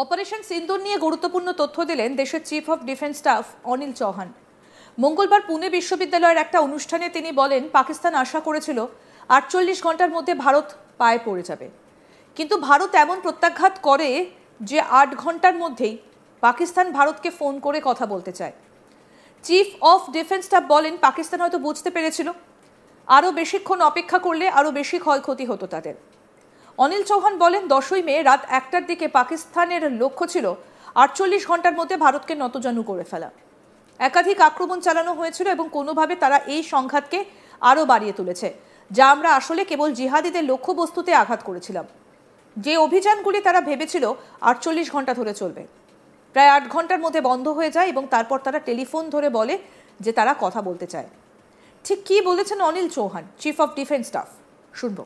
Operation সিন্দুর নিয়ে গুরুত্বপূর্ণ তথ্য দিলেন দেশের chief of defence staff Anil Chauhan. মঙ্গলবার পুনে বিশ্ববিদ্যালয়ের একটা অনুষ্ঠানে তিনি বলেন, পাকিস্তান আশা করেছিল 48 ঘন্টার মধ্যে ভারত পায়ে পড়ে যাবে, কিন্তু ভারত এমন প্রত্যাঘাত করে যে 8 ঘন্টার মধ্যেই পাকিস্তান ভারতকে ফোন করে কথা বলতে চায়। চিফ অফ ডিফেন্স স্টাফ বলেন, পাকিস্তান হয়তো বুঝতে পেরেছিল আরও বেশিক্ষণ অপেক্ষা করলে আরও বেশি ক্ষয়ক্ষতি হতো তাদের। অনিল চৌহান বলেন, 10ই মে রাত 1টার দিকে পাকিস্তানের লক্ষ্য ছিল 48 ঘন্টার মধ্যে ভারতকে নতজানু করে ফেলা। একাধিক আক্রমণ চালানো হয়েছিল এবং কোনোভাবে তারা এই সংঘাতকে আরও বাড়িয়ে তুলেছে, যা আমরা আসলে কেবল জিহাদিদের লক্ষ্যবস্তুতে আঘাত করেছিলাম। যে অভিযানগুলি তারা ভেবেছিল 48 ঘন্টা ধরে চলবে, প্রায় 8 ঘন্টার মধ্যে বন্ধ হয়ে যায় এবং তারপর তারা টেলিফোন ধরে বলে যে তারা কথা বলতে চায়। ঠিক কি বলেছেন Anil Chauhan, chief of defence staff, শুনবো।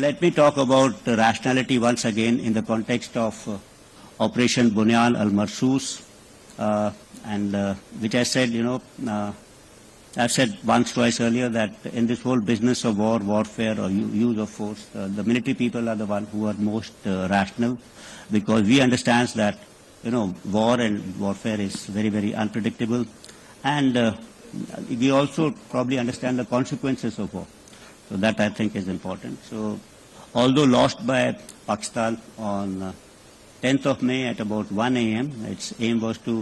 Let me talk about rationality once again in the context of Operation Bunyan al-Marsus, which I said, I've said once, twice earlier that in this whole business of war, warfare, or use of force, the military people are the ones who are most rational, because we understand that, war and warfare is very, very unpredictable, and we also probably understand the consequences of war. So that I think is important. So although lost by Pakistan on 10th of May at about 1 a.m., its aim was to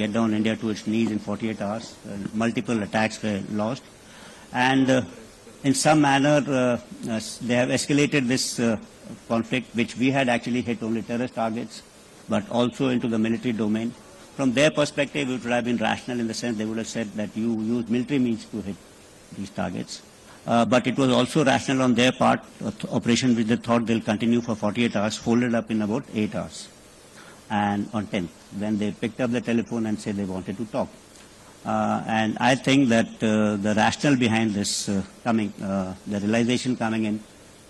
get down India to its knees in 48 hours. Multiple attacks were lost. And in some manner, they have escalated this conflict, which we had actually hit only terrorist targets, but also into the military domain. From their perspective, it would have been rational in the sense they would have said that you use military means to hit these targets. But it was also rational on their part, operation which they thought they'll continue for 48 hours, folded up in about 8 hours. And on 10th, when they picked up the telephone and said they wanted to talk. And I think that the rationale behind this the realization coming in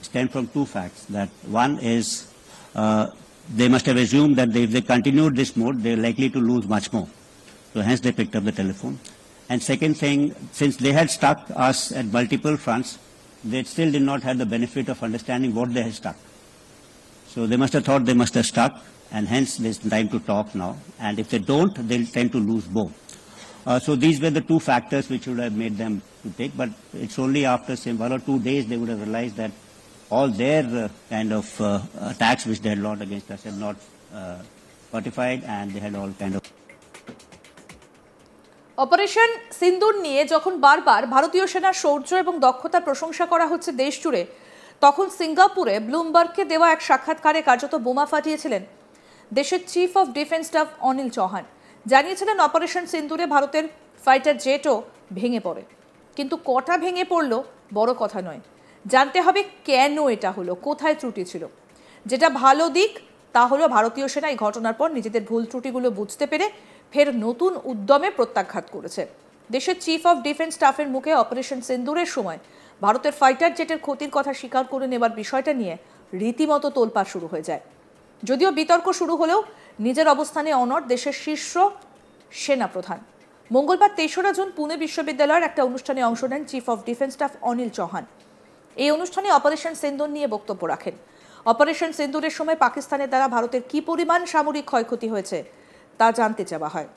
stemmed from two facts. That one is they must have assumed that if they continued this mode, they're likely to lose much more. So hence they picked up the telephone. And second thing, since they had struck us at multiple fronts, they still did not have the benefit of understanding what they had struck. So they must have thought they must have struck, and hence there's time to talk now. And if they don't, they'll tend to lose both. So these were the two factors which would have made them to take. But it's only after, say, 1 or 2 days they would have realized that all their attacks which they had launched against us had not fortified, and they had all kind of... operation সিন্দুর নিয়ে যখন বারবার ভারতীয় সেনার শৌর্য এবং দক্ষতার প্রশংসা করা হচ্ছে দেশ জুড়ে, তখন সিঙ্গাপুরে ব্লুমবার্গকে দেওয়া এক সাক্ষাৎকারে কার্যত বোমা ফাটিয়েছিলেন দেশের chief of defence staff Anil Chauhan. জানিয়েছিলেন অপারেশন সিন্দুরে ভারতের ফাইটার জেটও ভেঙে পড়ে, কিন্তু কটা ভেঙে পড়লো বড় কথা নয়, জানতে হবে কেন এটা হলো, কোথায় ত্রুটি ছিল। যেটা ভালো দিক তা হলো ভারতীয় সেনা এই ঘটনার পর নিজেদের ভুল ত্রুটিগুলো বুঝতে পেরে ফের নতুন উদ্যমে প্রত্যাঘাত করেছে। দেশের চিফ অফ ডিফেন্স স্টাফের মুখে অপারেশন সিন্দুরের সময় ভারতের ফাইটার জেটের ক্ষতির কথা স্বীকার করে নেবার বিষয়টা নিয়ে রীতিমতো তোলপাড় শুরু হয়ে যায়। যদিও বিতর্ক শুরু হলেও নিজের অবস্থানে অনড় দেশের শীর্ষ সেনাপ্রধান। মঙ্গলবার 23 জুন পুনে বিশ্ববিদ্যালয়ের একটা অনুষ্ঠানে অংশ নেন chief of defence staff Anil Chauhan. এই অনুষ্ঠানে অপারেশন সিন্দুর নিয়ে বক্তব্য রাখেন। অপারেশন সিন্দুরের সময় পাকিস্তানের দ্বারা ভারতের কি পরিমাণ সামরিক ক্ষয়ক্ষতি হয়েছে তা জানতে চাওয়া হয়।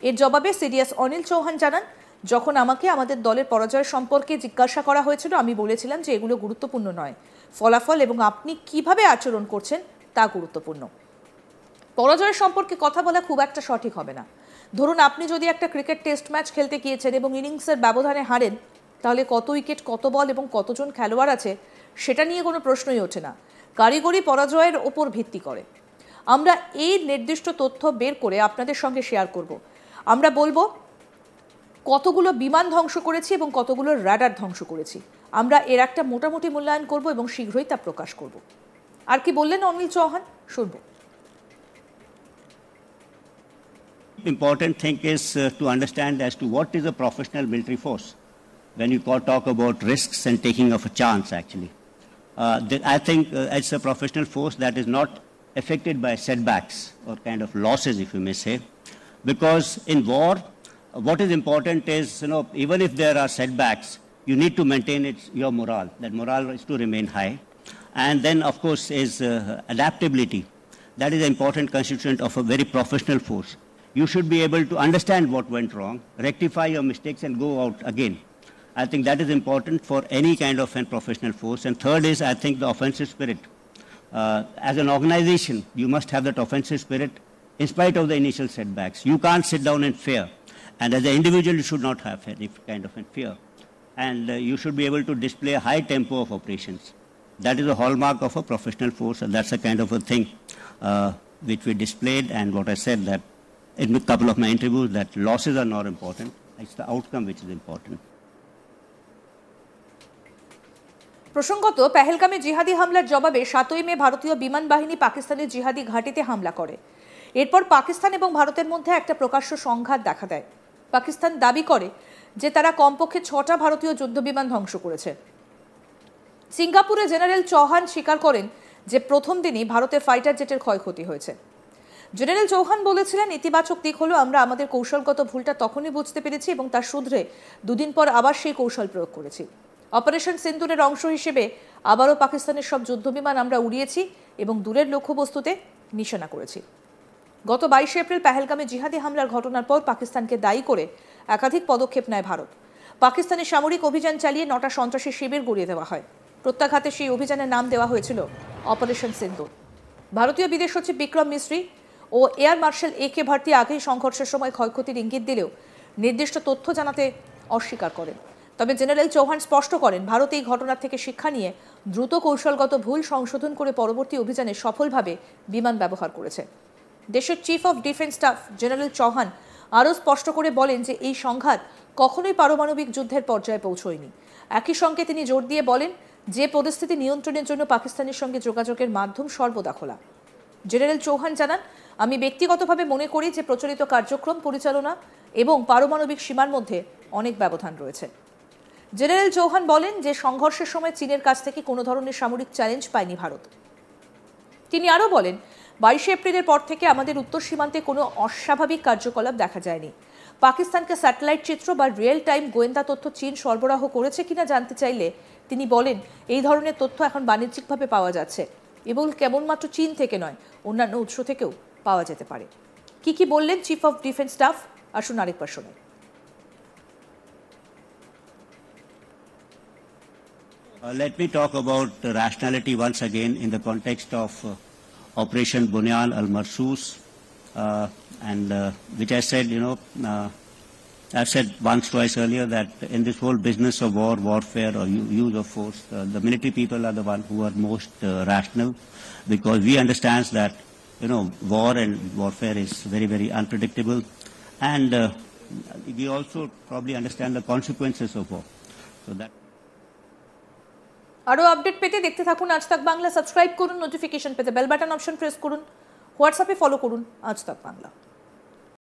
এর জবাবে সিডিএস অনিল চৌহান জানান, যখন আমাকে আমাদের দলের পরাজয় সম্পর্কে জিজ্ঞাসা করা হয়েছিল, আমি বলেছিলাম যে এগুলো গুরুত্বপূর্ণ নয়, ফলাফল এবং আপনি কিভাবে আচরণ করছেন তা গুরুত্বপূর্ণ। পরাজয় সম্পর্কে কথা বলা খুব একটা সঠিক হবে না। ধরুন আপনি যদি একটা ক্রিকেট টেস্ট ম্যাচ খেলতে গিয়েছেন এবং ইনিংসের ব্যবধানে হারেন, তাহলে কত উইকেট, কত বল এবং কতজন খেলোয়াড় আছে সেটা নিয়ে কোনো প্রশ্নই ওঠে না, কারিগরি পরাজয়ের ওপর ভিত্তি করে। আমরা এই নির্দিষ্ট তথ্য বের করে আপনাদের সঙ্গে শেয়ার করব। আমরা বলবো কতগুলো বিমান ধ্বংস করেছি এবং কতগুলো রাডার ধ্বংস করেছি। আমরা এর একটা মোটামুটি মূল্যায়ন করব এবং শীঘ্রই তা প্রকাশ করব। আর কি বললেন অনিল চৌহান, শুনব। Important thing is to understand as to what is a professional military force when you talk about risks and taking of a chance. Actually, I think it's a professional force that is not affected by setbacks or kind of losses, if you may say, because in war, what is important is, even if there are setbacks, you need to maintain your morale. That morale is to remain high. And then, of course, is adaptability. That is an important constituent of a very professional force. You should be able to understand what went wrong, rectify your mistakes, and go out again. I think that is important for any kind of a professional force. And third is, I think, the offensive spirit. As an organization, you must have that offensive spirit in spite of the initial setbacks. You can't sit down in fear. And as an individual, you should not have any kind of a fear. And you should be able to display a high tempo of operations. That is a hallmark of a professional force, and that's a kind of a thing which we displayed. And what I said that in a couple of my interviews, that losses are not important. It's the outcome which is important. প্রসঙ্গত পেহেলগামে জিহাদি হামলার জবাবে 7ই মে ভারতীয় বিমান বাহিনী পাকিস্তানের জিহাদি ঘাঁটিতে হামলা করে। এরপর পাকিস্তান এবং ভারতের মধ্যে একটা প্রকাশ্য সংঘাত দেখা দেয়। পাকিস্তান দাবি করে যে তারা কমপক্ষে 6টা ভারতীয় যুদ্ধবিমান ধ্বংস করেছে। সিঙ্গাপুরে জেনারেল চৌহান স্বীকার করেন যে প্রথম দিনই ভারতের ফাইটার জেটের ক্ষয়ক্ষতি হয়েছে। জেনারেল চৌহান বলেছিলেন, ইতিবাচক দিক হলো আমরা আমাদের কৌশলগত ভুলটা তখনই বুঝতে পেরেছি এবং তার শুধরে দুদিন পর আবার সেই কৌশল প্রয়োগ করেছি। অপারেশন সিন্দুরের অংশ হিসেবে আবারও পাকিস্তানের সব যুদ্ধবিমান আমরা উড়িয়েছি এবং দূরের লক্ষ্যবস্তুতে নিশানা করেছি। গত 22 এপ্রিল পেহেলগামে জিহাদি হামলার ঘটনার পর পাকিস্তানকে দায়ী করে একাধিক পদক্ষেপ নেয় ভারত। পাকিস্তানের সামরিক অভিযান চালিয়ে 9টা সন্ত্রাসী শিবির গুঁড়িয়ে দেওয়া হয়। প্রত্যাঘাতে সেই অভিযানের নাম দেওয়া হয়েছিল অপারেশন সিন্দুর। ভারতীয় বিদেশ সচিব বিক্রম মিশ্রি ও এয়ার মার্শাল একে ভারতী আগেই সংঘর্ষের সময় ক্ষয়ক্ষতির ইঙ্গিত দিলেও নির্দিষ্ট তথ্য জানাতে অস্বীকার করেন। তবে জেনারেল চৌহান স্পষ্ট করেন, ভারত এই ঘটনার থেকে শিক্ষা নিয়ে দ্রুত কৌশলগত ভুল সংশোধন করে পরবর্তী অভিযানে সফলভাবে বিমান ব্যবহার করেছে। দেশের chief of defence staff general Chauhan আরও স্পষ্ট করে বলেন যে এই সংঘাত কখনোই পারমাণবিক যুদ্ধের পর্যায়ে পৌঁছয়নি। একই সঙ্গে তিনি জোর দিয়ে বলেন যে পরিস্থিতি নিয়ন্ত্রণের জন্য পাকিস্তানের সঙ্গে যোগাযোগের মাধ্যম সর্বদা খোলা। জেনারেল চৌহান জানান, আমি ব্যক্তিগতভাবে মনে করি যে প্রচলিত কার্যক্রম পরিচালনা এবং পারমাণবিক সীমার মধ্যে অনেক ব্যবধান রয়েছে। জেনারেল চৌহান বলেন যে সংঘর্ষের সময় চীনের কাছ থেকে কোনো ধরনের সামরিক চ্যালেঞ্জ পায়নি ভারত। তিনি আরও বলেন, 22 এপ্রিলের পর থেকে আমাদের উত্তর সীমান্তে কোনো অস্বাভাবিক কার্যকলাপ দেখা যায়নি। পাকিস্তানকে স্যাটেলাইট চিত্র বা রিয়েল টাইম গোয়েন্দা তথ্য চীন সরবরাহ করেছে কিনা জানতে চাইলে তিনি বলেন, এই ধরনের তথ্য এখন বাণিজ্যিকভাবে পাওয়া যাচ্ছে এবং কেবলমাত্র চীন থেকে নয়, অন্যান্য উৎস থেকেও পাওয়া যেতে পারে। কি বললেন চিফ অফ ডিফেন্স স্টাফ, আসুন আরেকবার শোনাই। Let me talk about rationality once again in the context of Operation Bunyan al-Marsus, which I said, I've said once, twice earlier that in this whole business of war, warfare, or use of force, the military people are the ones who are most rational, because we understand that, war and warfare is very, very unpredictable, and we also probably understand the consequences of war. So that. আরও update পেতে দেখতে থাকুন আজ তাক Bangla. Subscribe করুন, notification পেতে bell button option press করুন, হোয়াটসঅ্যাপে ফলো করুন আজ তাক বাংলা।